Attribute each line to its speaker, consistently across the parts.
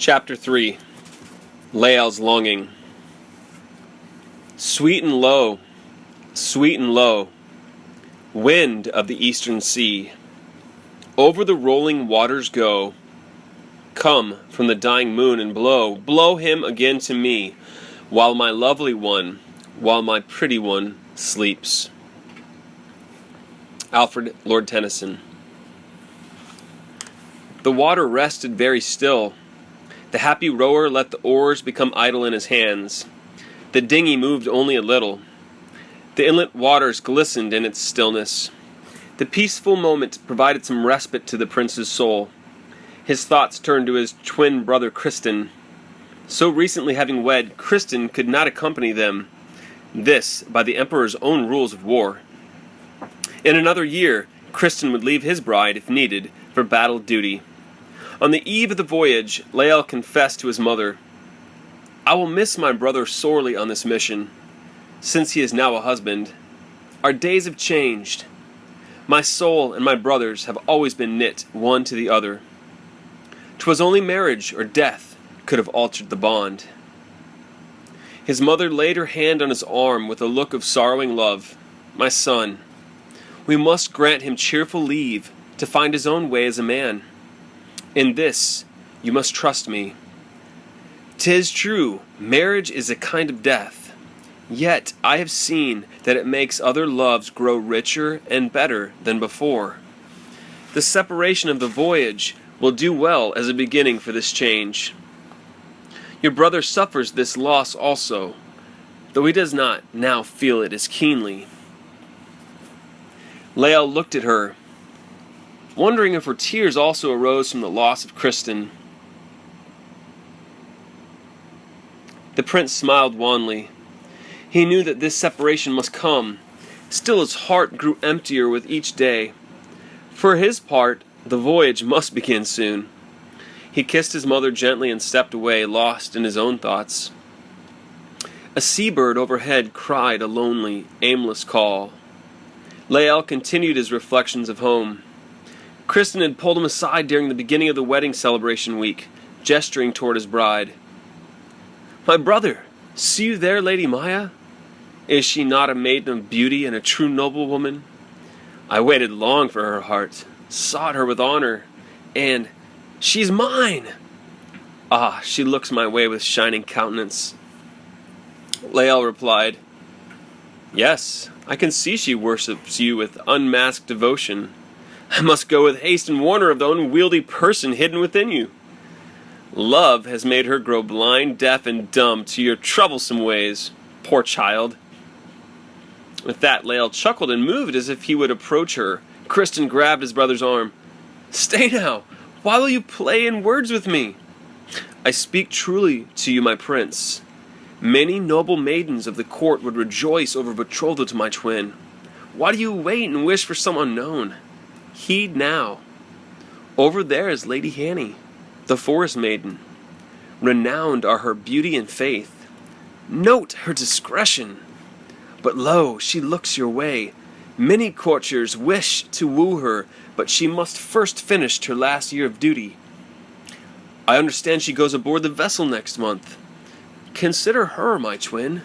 Speaker 1: Chapter 3. Lael's Longing. Sweet and low, wind of the eastern sea, over the rolling waters go. Come from the dying moon and blow him again to me, while my lovely one, while my pretty one sleeps. Alfred Lord Tennyson. The water rested very still. The happy rower let the oars become idle in his hands. The dinghy moved only a little. The inlet waters glistened in its stillness. The peaceful moment provided some respite to the prince's soul. His thoughts turned to his twin brother Kristin. So recently having wed, Kristin could not accompany them. This, by the emperor's own rules of war. In another year, Kristin would leave his bride, if needed, for battle duty. On the eve of the voyage, Lael confessed to his mother, "I will miss my brother sorely on this mission, since he is now a husband. Our days have changed. My soul and my brother's have always been knit one to the other. 'Twas only marriage or death could have altered the bond." His mother laid her hand on his arm with a look of sorrowing love. "My son, we must grant him cheerful leave to find his own way as a man. In this you must trust me. 'Tis true, marriage is a kind of death, yet I have seen that it makes other loves grow richer and better than before. The separation of the voyage will do well as a beginning for this change. Your brother suffers this loss also, though he does not now feel it as keenly." Lael looked at her, wondering if her tears also arose from the loss of Kristin. The prince smiled wanly. He knew that this separation must come. Still his heart grew emptier with each day. For his part, the voyage must begin soon. He kissed his mother gently and stepped away, lost in his own thoughts. A seabird overhead cried a lonely, aimless call. Lael continued his reflections of home. Kristin had pulled him aside during the beginning of the wedding celebration week, gesturing toward his bride. "My brother, see you there, Lady Maya? Is she not a maiden of beauty and a true noblewoman? I waited long for her heart, sought her with honor, and she's mine! Ah, she looks my way with shining countenance." Lael replied, "Yes, I can see she worships you with unmasked devotion. I must go with haste and warn her of the unwieldy person hidden within you. Love has made her grow blind, deaf, and dumb to your troublesome ways, poor child." With that, Lael chuckled and moved as if he would approach her. Kristin grabbed his brother's arm. "Stay now! Why will you play in words with me? I speak truly to you, my prince. Many noble maidens of the court would rejoice over betrothal to my twin. Why do you wait and wish for some unknown? Heed now. Over there is Lady Hanny, the forest maiden. Renowned are her beauty and faith. Note her discretion. But lo, she looks your way. Many courtiers wish to woo her, but she must first finish her last year of duty. I understand she goes aboard the vessel next month. Consider her, my twin.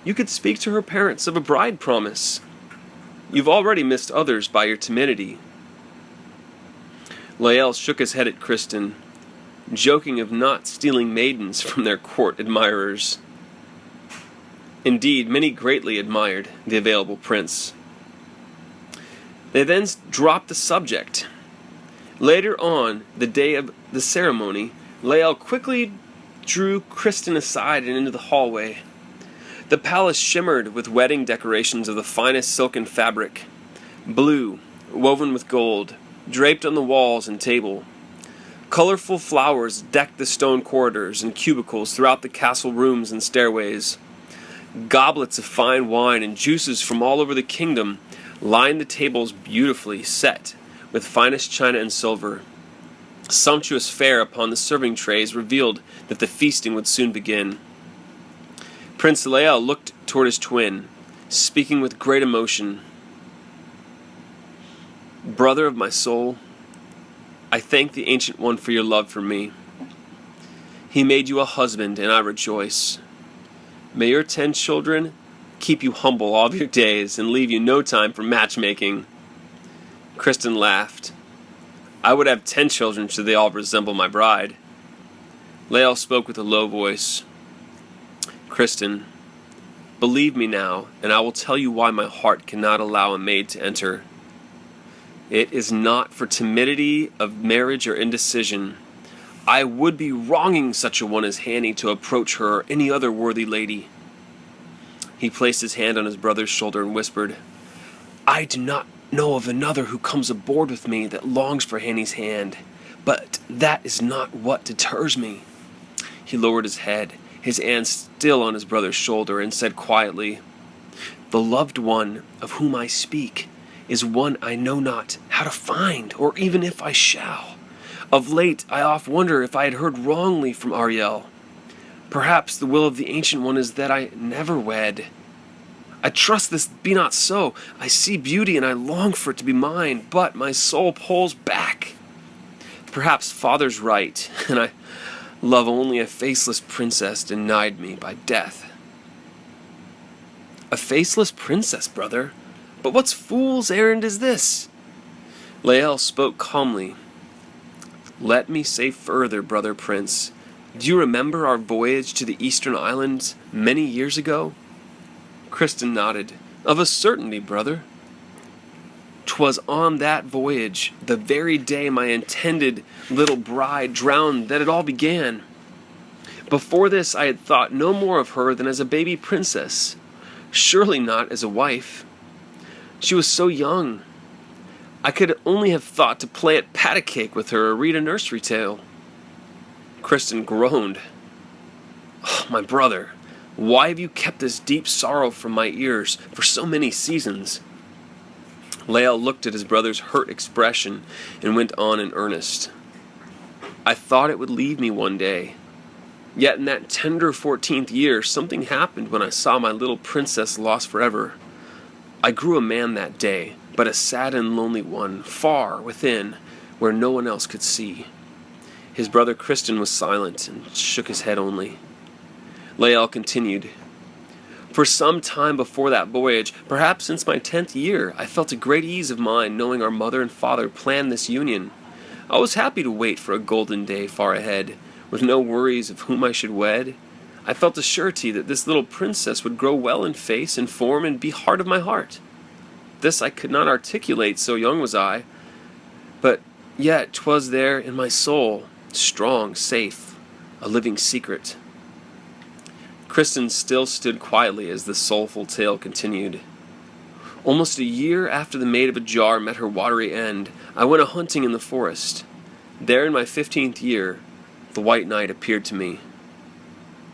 Speaker 1: You could speak to her parents of a bride promise. You've already missed others by your timidity." Lael shook his head at Kristin, joking of not stealing maidens from their court admirers. Indeed, many greatly admired the available prince. They then dropped the subject. Later on, the day of the ceremony, Lael quickly drew Kristin aside and into the hallway. The palace shimmered with wedding decorations of the finest silken fabric, blue, woven with gold, draped on the walls and table. Colorful flowers decked the stone corridors and cubicles throughout the castle rooms and stairways. Goblets of fine wine and juices from all over the kingdom lined the tables beautifully set with finest china and silver. Sumptuous fare upon the serving trays revealed that the feasting would soon begin. Prince Lael looked toward his twin, speaking with great emotion. "Brother of my soul, I thank the Ancient One for your love for me. He made you a husband, and I rejoice. May your 10 children keep you humble all of your days and leave you no time for matchmaking." Kristen laughed. "I would have 10 children should they all resemble my bride." Lael spoke with a low voice. "Kristen, believe me now, and I will tell you why my heart cannot allow a maid to enter. It is not for timidity of marriage or indecision. I would be wronging such a one as Hanny to approach her or any other worthy lady." He placed his hand on his brother's shoulder and whispered, "I do not know of another who comes aboard with me that longs for Hanny's hand, but that is not what deters me." He lowered his head, his hand still on his brother's shoulder, and said quietly, "The loved one of whom I speak is one I know not how to find, or even if I shall. Of late I oft wonder if I had heard wrongly from Ariel. Perhaps the will of the Ancient One is that I never wed. I trust this be not so. I see beauty and I long for it to be mine, but my soul pulls back. Perhaps father's right, and I love only a faceless princess denied me by death." "A faceless princess, brother? But what fool's errand is this?" Lael spoke calmly. "Let me say further, brother prince. Do you remember our voyage to the eastern islands many years ago?" Kristen nodded. "Of a certainty, brother." "'Twas on that voyage, the very day my intended little bride drowned, that it all began. Before this I had thought no more of her than as a baby princess, surely not as a wife. She was so young. I could only have thought to play at pat-a-cake with her or read a nursery tale." Kristen groaned. "Oh, my brother, why have you kept this deep sorrow from my ears for so many seasons?" Lael looked at his brother's hurt expression and went on in earnest. "I thought it would leave me one day. Yet in that tender 14th year, something happened when I saw my little princess lost forever. I grew a man that day, but a sad and lonely one, far within, where no one else could see." His brother Kristen was silent and shook his head only. Lael continued, "For some time before that voyage, perhaps since my 10th year, I felt a great ease of mind knowing our mother and father planned this union. I was happy to wait for a golden day far ahead, with no worries of whom I should wed. I felt a surety that this little princess would grow well in face and form and be heart of my heart. This I could not articulate, so young was I, but yet 'twas there in my soul, strong, safe, a living secret." Kristen still stood quietly as the soulful tale continued. "Almost a year after the Maid of J.R.R. met her watery end, I went a-hunting in the forest. There in my 15th year, the White Knight appeared to me."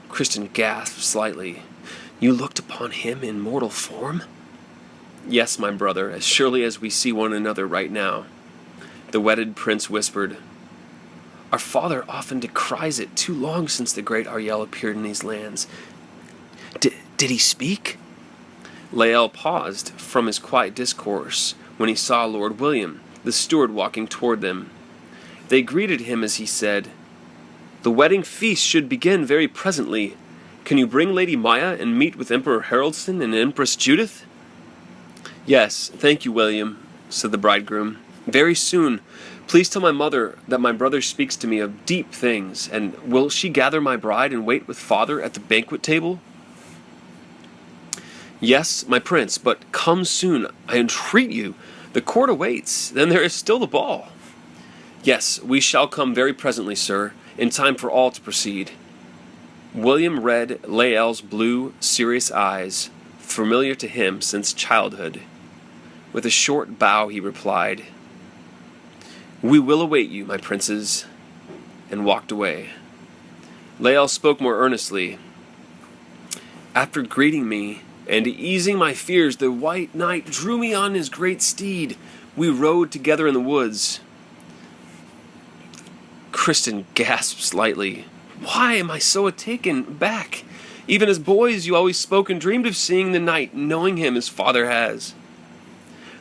Speaker 1: Kristen gasped slightly. "You looked upon him in mortal form?" "Yes, my brother, as surely as we see one another right now." The wedded prince whispered, "Our father often decries it too long since the great Ariel appeared in these lands. Did he speak?" Lael paused from his quiet discourse when he saw Lord William, the steward, walking toward them. They greeted him as he said, "The wedding feast should begin very presently. Can you bring Lady Maya and meet with Emperor Haraldson and Empress Judith?" "Yes, thank you, William," said the bridegroom. "Very soon. Please tell my mother that my brother speaks to me of deep things, and will she gather my bride and wait with father at the banquet table?" "Yes, my prince, but come soon, I entreat you. The court awaits, then there is still the ball." "Yes, we shall come very presently, sir, in time for all to proceed." William read Lael's blue, serious eyes, familiar to him since childhood. With a short bow he replied, "We will await you, my princes," and walked away. Lael spoke more earnestly. "After greeting me and easing my fears, the White Knight drew me on his great steed. We rode together in the woods." Kristen gasped slightly. "Why am I so taken back? Even as boys you always spoke and dreamed of seeing the knight, knowing him as father has."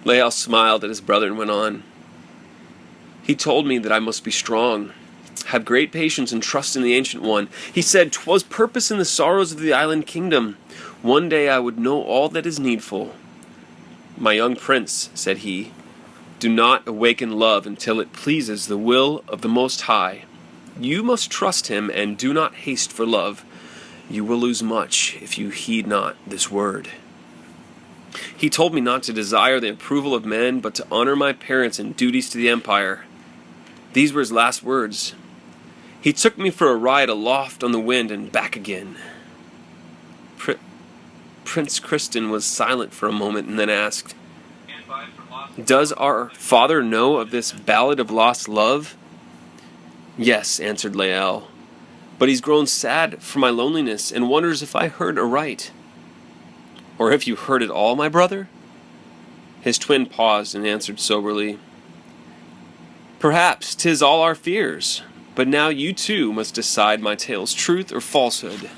Speaker 1: Lael smiled at his brother and went on. "He told me that I must be strong. Have great patience and trust in the Ancient One. He said, 'Twas purpose in the sorrows of the island kingdom. One day I would know all that is needful. My young prince, said he, do not awaken love until it pleases the will of the Most High. You must trust him and do not haste for love. You will lose much if you heed not this word. He told me not to desire the approval of men, but to honor my parents and duties to the empire. These were his last words. He took me for a ride aloft on the wind and back again. Prince Kristen was silent for a moment and then asked, Does our father know of this ballad of lost love? Yes, answered Lael, but he's grown sad for my loneliness and wonders if I heard aright. Or if you heard it all, my brother? His twin paused and answered soberly, Perhaps 'tis all our fears, but now you too must decide my tale's truth or falsehood.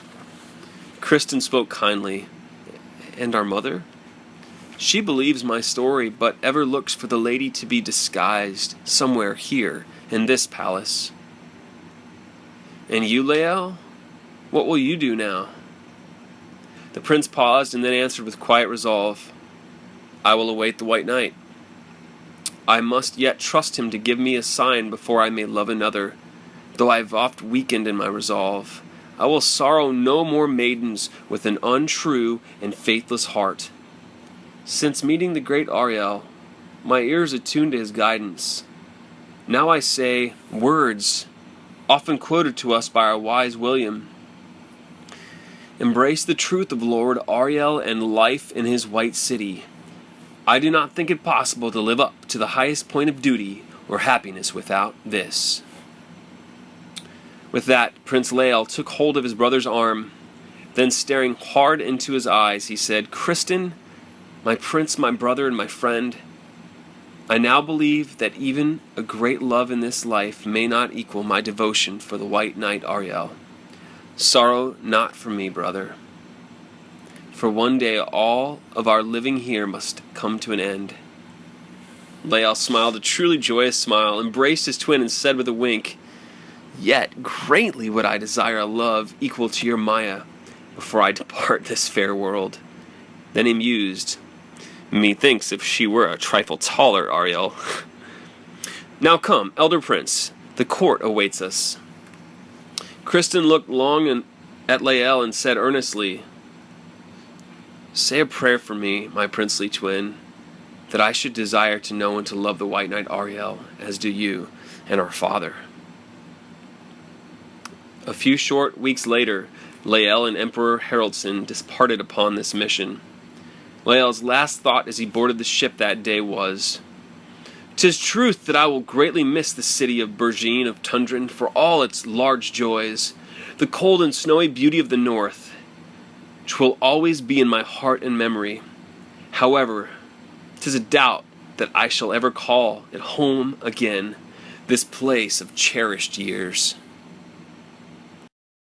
Speaker 1: Kristen spoke kindly. And our mother? She believes my story, but ever looks for the lady to be disguised somewhere here in this palace. And you, Lael? What will you do now? The prince paused and then answered with quiet resolve, I will await the white knight. I must yet trust him to give me a sign before I may love another, though I have oft weakened in my resolve. I will sorrow no more maidens with an untrue and faithless heart. Since meeting the great Ariel, my ears attuned to his guidance. Now I say words often quoted to us by our wise William. Embrace the truth of Lord Ariel and life in his white city. I do not think it possible to live up to the highest point of duty or happiness without this. With that, Prince Lael took hold of his brother's arm. Then staring hard into his eyes, he said, Kristen, my prince, my brother, and my friend, I now believe that even a great love in this life may not equal my devotion for the white knight Ariel. Sorrow not for me, brother. For one day all of our living here must come to an end. Lael smiled a truly joyous smile, embraced his twin, and said with a wink, Yet greatly would I desire a love equal to your Maya before I depart this fair world. Then he mused, Methinks if she were a trifle taller, Ariel. Now come, elder prince, the court awaits us. Kristen looked long at Lael and said earnestly, Say a prayer for me, my princely twin, that I should desire to know and to love the white knight Ariel, as do you and our father. A few short weeks later, Lael and Emperor Carlson departed upon this mission. Lael's last thought as he boarded the ship that day was, "'Tis truth that I will greatly miss the city of Bergine of Tundrin for all its large joys, the cold and snowy beauty of the north, which will always be in my heart and memory. However, 'tis a doubt that I shall ever call it home again, this place of cherished years."